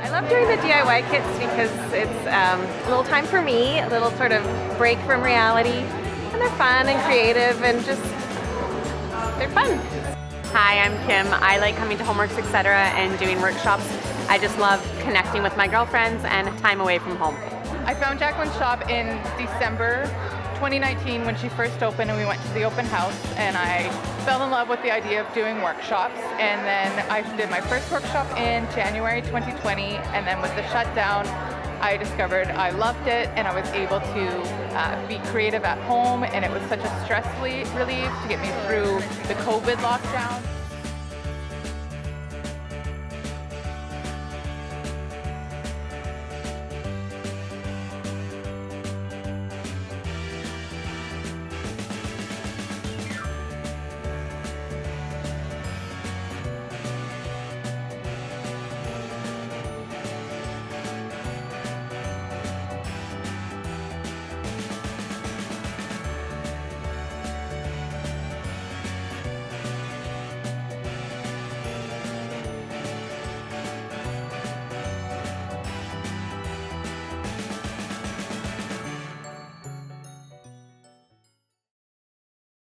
I love doing the DIY kits because it's a little time for me, a little sort of break from reality, and they're fun and creative and just, they're fun. Hi, I'm Kim. I like coming to Homeworks, etc. and doing workshops. I just love connecting with my girlfriends and time away from home. I found Jacqueline's shop in December 2019 when she first opened, and we went to the open house, and I fell in love with the idea of doing workshops. And then I did my first workshop in January 2020, and then with the shutdown I discovered I loved it, and I was able to be creative at home, and it was such a stress relief to get me through the COVID lockdown.